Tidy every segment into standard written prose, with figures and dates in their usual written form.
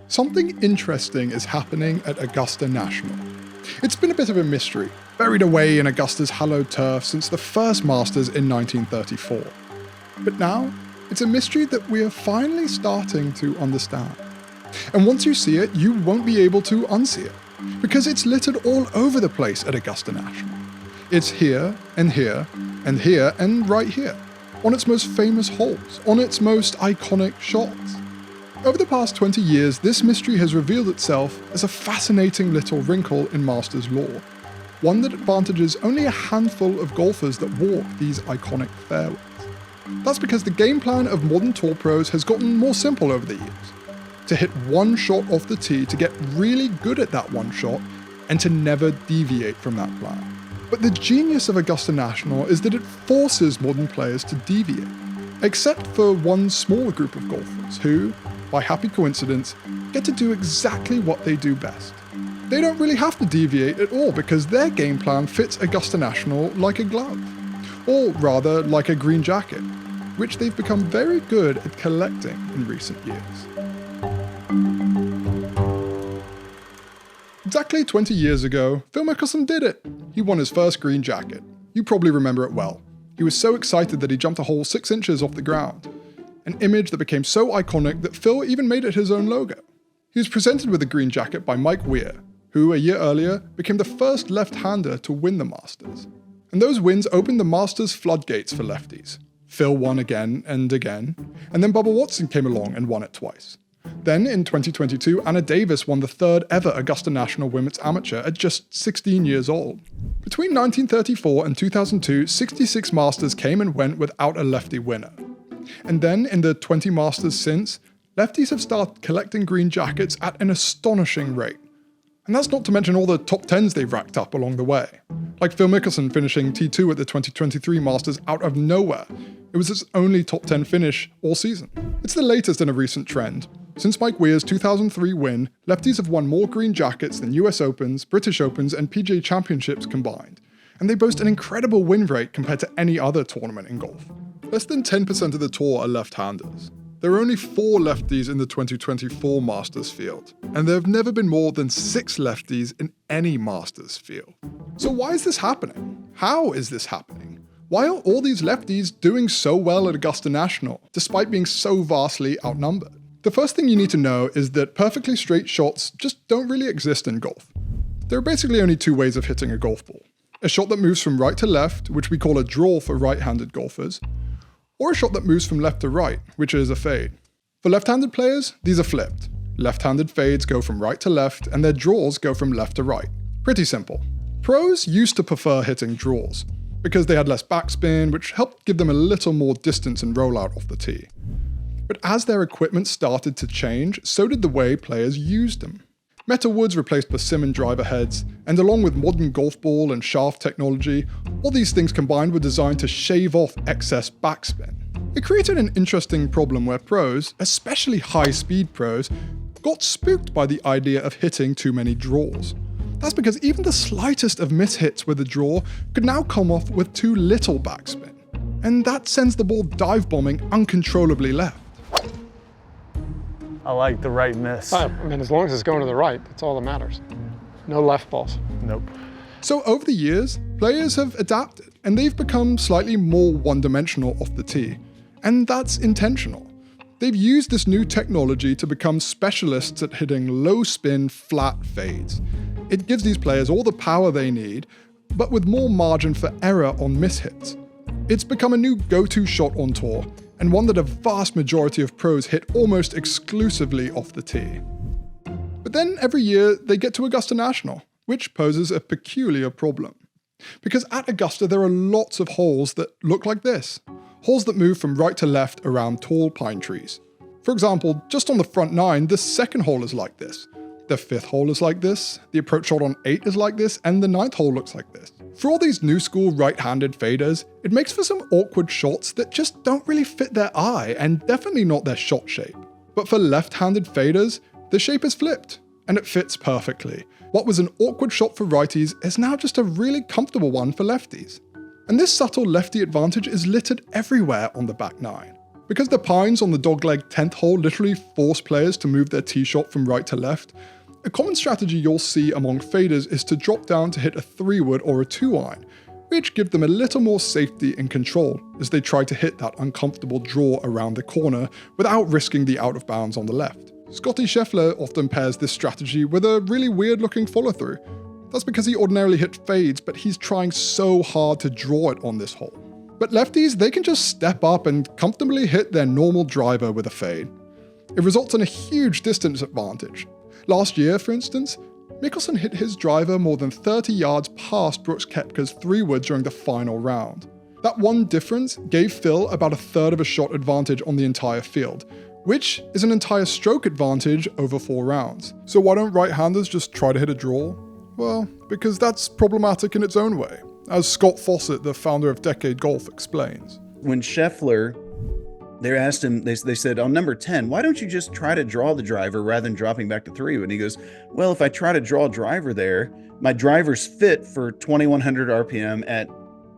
Something interesting is happening at Augusta National. It's been a bit of a mystery, buried away in Augusta's hallowed turf since the first Masters in 1934. But now, it's a mystery that we are finally starting to understand. And once you see it, you won't be able to unsee it, because it's littered all over the place at Augusta National. It's here, and here, and here, and right here, on its most famous holes, on its most iconic shots. Over the past 20 years, this mystery has revealed itself as a fascinating little wrinkle in Masters lore, one that advantages only a handful of golfers that walk these iconic fairways. That's because the game plan of modern tour pros has gotten more simple over the years. To hit one shot off the tee, to get really good at that one shot, and to never deviate from that plan. But the genius of Augusta National is that it forces modern players to deviate, except for one small group of golfers who, by happy coincidence, get to do exactly what they do best. They don't really have to deviate at all because their game plan fits Augusta National like a glove, or rather like a green jacket, which they've become very good at collecting in recent years. Exactly 20 years ago, Phil Mickelson did it. He won his first green jacket. You probably remember it well. He was so excited that he jumped a hole 6 inches off the ground. An image that became so iconic that Phil even made it his own logo. He was presented with a green jacket by Mike Weir, who a year earlier became the first left-hander to win the Masters. And those wins opened the Masters floodgates for lefties. Phil won again, and then Bubba Watson came along and won it twice. Then, in 2022, Anna Davis won the third ever Augusta National Women's Amateur at just 16 years old. Between 1934 and 2002, 66 Masters came and went without a lefty winner. And then, in the 20 Masters since, lefties have started collecting green jackets at an astonishing rate. And that's not to mention all the top 10s they've racked up along the way. Like Phil Mickelson finishing T2 at the 2023 Masters out of nowhere. It was his only top 10 finish all season. It's the latest in a recent trend. Since Mike Weir's 2003 win, lefties have won more green jackets than US Opens, British Opens, and PGA Championships combined. And they boast an incredible win rate compared to any other tournament in golf. Less than 10% of the tour are left-handers. There are only 4 lefties in the 2024 Masters field, and there have never been more than 6 lefties in any Masters field. So why is this happening? How is this happening? Why are all these lefties doing so well at Augusta National, despite being so vastly outnumbered? The first thing you need to know is that perfectly straight shots just don't really exist in golf. There are basically only 2 ways of hitting a golf ball. A shot that moves from right to left, which we call a draw for right-handed golfers, or a shot that moves from left to right, which is a fade. For left-handed players, these are flipped. Left-handed fades go from right to left, and their draws go from left to right. Pretty simple. Pros used to prefer hitting draws, because they had less backspin, which helped give them a little more distance and rollout off the tee. But as their equipment started to change, so did the way players used them. Metal woods replaced persimmon driver heads, and along with modern golf ball and shaft technology, all these things combined were designed to shave off excess backspin. It created an interesting problem where pros, especially high-speed pros, got spooked by the idea of hitting too many draws. That's because even the slightest of mishits with a draw could now come off with too little backspin. And that sends the ball dive-bombing uncontrollably left. I like the right miss. I mean, as long as it's going to the right, that's all that matters. No left balls. Nope. So over the years, players have adapted, and they've become slightly more one-dimensional off the tee. And that's intentional. They've used this new technology to become specialists at hitting low-spin, flat fades. It gives these players all the power they need, but with more margin for error on mishits. It's become a new go-to shot on tour, and one that a vast majority of pros hit almost exclusively off the tee. But then every year they get to Augusta National, which poses a peculiar problem. Because at Augusta there are lots of holes that look like this. Holes that move from right to left around tall pine trees. For example, just on the front 9, the second hole is like this. The 5th hole is like this, the approach shot on 8 is like this, and the 9th hole looks like this. For all these new school right-handed faders, it makes for some awkward shots that just don't really fit their eye and definitely not their shot shape. But for left-handed faders, the shape is flipped, and it fits perfectly. What was an awkward shot for righties is now just a really comfortable one for lefties. And this subtle lefty advantage is littered everywhere on the back 9. Because the pines on the dogleg 10th hole literally force players to move their tee shot from right to left, a common strategy you'll see among faders is to drop down to hit a 3-wood or a 2-iron, which give them a little more safety and control as they try to hit that uncomfortable draw around the corner without risking the out of bounds on the left. Scottie Scheffler often pairs this strategy with a really weird looking follow through. That's because he ordinarily hits fades, but he's trying so hard to draw it on this hole. But lefties, they can just step up and comfortably hit their normal driver with a fade. It results in a huge distance advantage. Last year, for instance, Mickelson hit his driver more than 30 yards past Brooks Koepka's 3-wood during the final round. That one difference gave Phil about a third of a shot advantage on the entire field, which is an entire stroke advantage over 4 rounds. So why don't right-handers just try to hit a draw? Well, because that's problematic in its own way, as Scott Fawcett, the founder of Decade Golf, explains. When Scheffler, they asked him, they said, on number 10, why don't you just try to draw the driver rather than dropping back to 3? And he goes, well, if I try to draw a driver there, my driver's fit for 2100 RPM at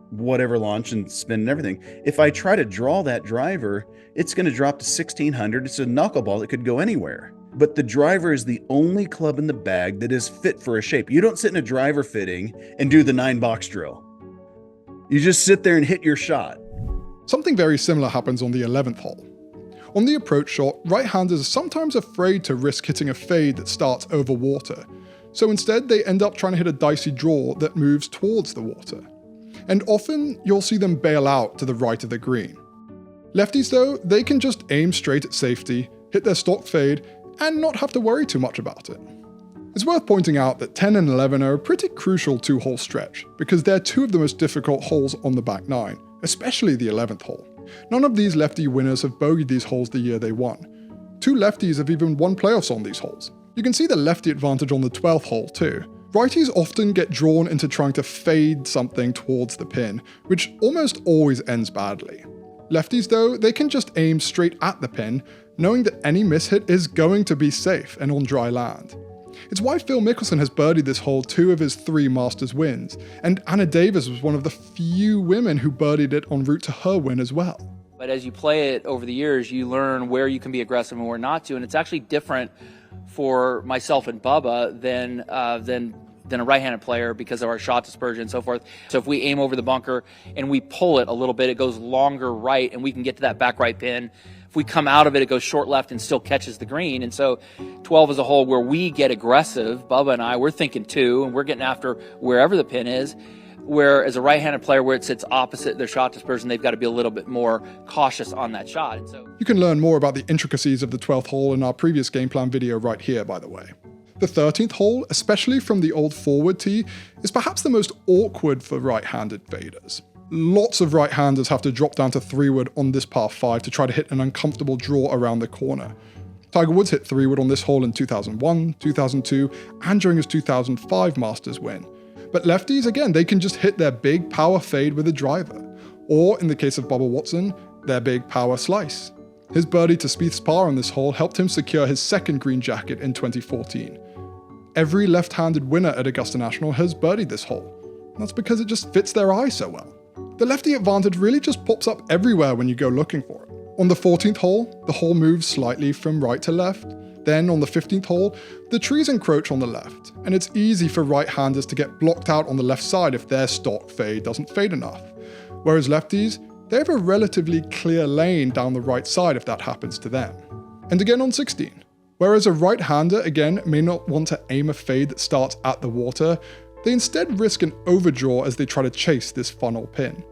whatever launch and spin and everything. If I try to draw that driver, it's going to drop to 1600. It's a knuckleball that could go anywhere. But the driver is the only club in the bag that is fit for a shape. You don't sit in a driver fitting and do the 9-box drill. You just sit there and hit your shot. Something very similar happens on the 11th hole. On the approach shot, right-handers are sometimes afraid to risk hitting a fade that starts over water, so instead they end up trying to hit a dicey draw that moves towards the water. And often, you'll see them bail out to the right of the green. Lefties though, they can just aim straight at safety, hit their stock fade, and not have to worry too much about it. It's worth pointing out that 10 and 11 are a pretty crucial 2-hole stretch, because they're 2 of the most difficult holes on the back 9. Especially the 11th hole. None of these lefty winners have bogeyed these holes the year they won. 2 lefties have even won playoffs on these holes. You can see the lefty advantage on the 12th hole too. Righties often get drawn into trying to fade something towards the pin, which almost always ends badly. Lefties though, they can just aim straight at the pin, knowing that any mishit is going to be safe and on dry land. It's why Phil Mickelson has birdied this hole 2 of his 3 Masters wins, and Anna Davis was one of the few women who birdied it en route to her win as well. But as you play it over the years, you learn where you can be aggressive and where not to, and it's actually different for myself and Bubba than a right-handed player because of our shot dispersion and so forth. So if we aim over the bunker and we pull it a little bit, it goes longer right, and we can get to that back right pin. If we come out of it, it goes short left and still catches the green. And so 12 is a hole where we get aggressive. Bubba and I, we're thinking 2, and we're getting after wherever the pin is. Where as a right-handed player, where it sits opposite their shot dispersion, they've got to be a little bit more cautious on that shot. And so you can learn more about the intricacies of the 12th hole in our previous game plan video right here, by the way. The 13th hole, especially from the old forward tee, is perhaps the most awkward for right-handed faders. Lots of right-handers have to drop down to 3-wood on this par 5 to try to hit an uncomfortable draw around the corner. Tiger Woods hit 3-wood on this hole in 2001, 2002, and during his 2005 Masters win. But lefties, again, they can just hit their big power fade with a driver. Or, in the case of Bubba Watson, their big power slice. His birdie to Spieth's par on this hole helped him secure his 2nd green jacket in 2014. Every left-handed winner at Augusta National has birdied this hole. That's because it just fits their eye so well. The lefty advantage really just pops up everywhere when you go looking for it. On the 14th hole, the hole moves slightly from right to left. Then on the 15th hole, the trees encroach on the left, and it's easy for right-handers to get blocked out on the left side if their stock fade doesn't fade enough. Whereas lefties, they have a relatively clear lane down the right side if that happens to them. And again on 16. Whereas a right-hander, again, may not want to aim a fade that starts at the water, they instead risk an overdraw as they try to chase this funnel pin.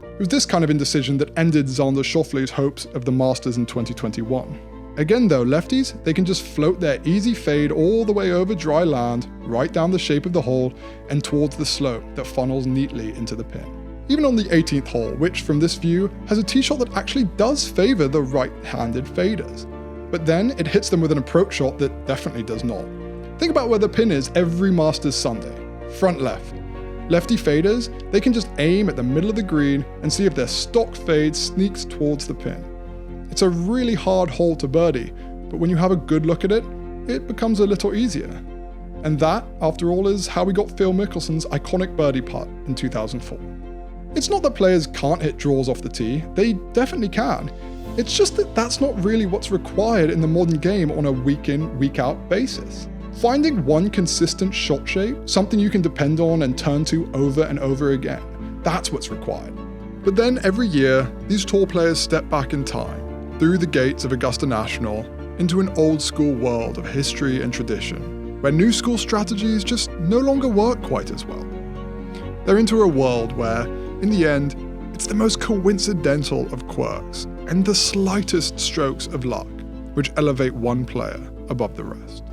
It was this kind of indecision that ended Xander Schauffele's hopes of the Masters in 2021. Again though, lefties, they can just float their easy fade all the way over dry land, right down the shape of the hole, and towards the slope that funnels neatly into the pin. Even on the 18th hole, which from this view has a tee shot that actually does favour the right-handed faders. But then it hits them with an approach shot that definitely does not. Think about where the pin is every Masters Sunday. Front left. Lefty faders, they can just aim at the middle of the green and see if their stock fade sneaks towards the pin. It's a really hard hole to birdie, but when you have a good look at it, it becomes a little easier. And that, after all, is how we got Phil Mickelson's iconic birdie putt in 2004. It's not that players can't hit draws off the tee, they definitely can. It's just that that's not really what's required in the modern game on a week-in, week-out basis. Finding one consistent shot shape, something you can depend on and turn to over and over again, that's what's required. But then every year, these tour players step back in time, through the gates of Augusta National, into an old school world of history and tradition, where new school strategies just no longer work quite as well. They're into a world where, in the end, it's the most coincidental of quirks and the slightest strokes of luck which elevate one player above the rest.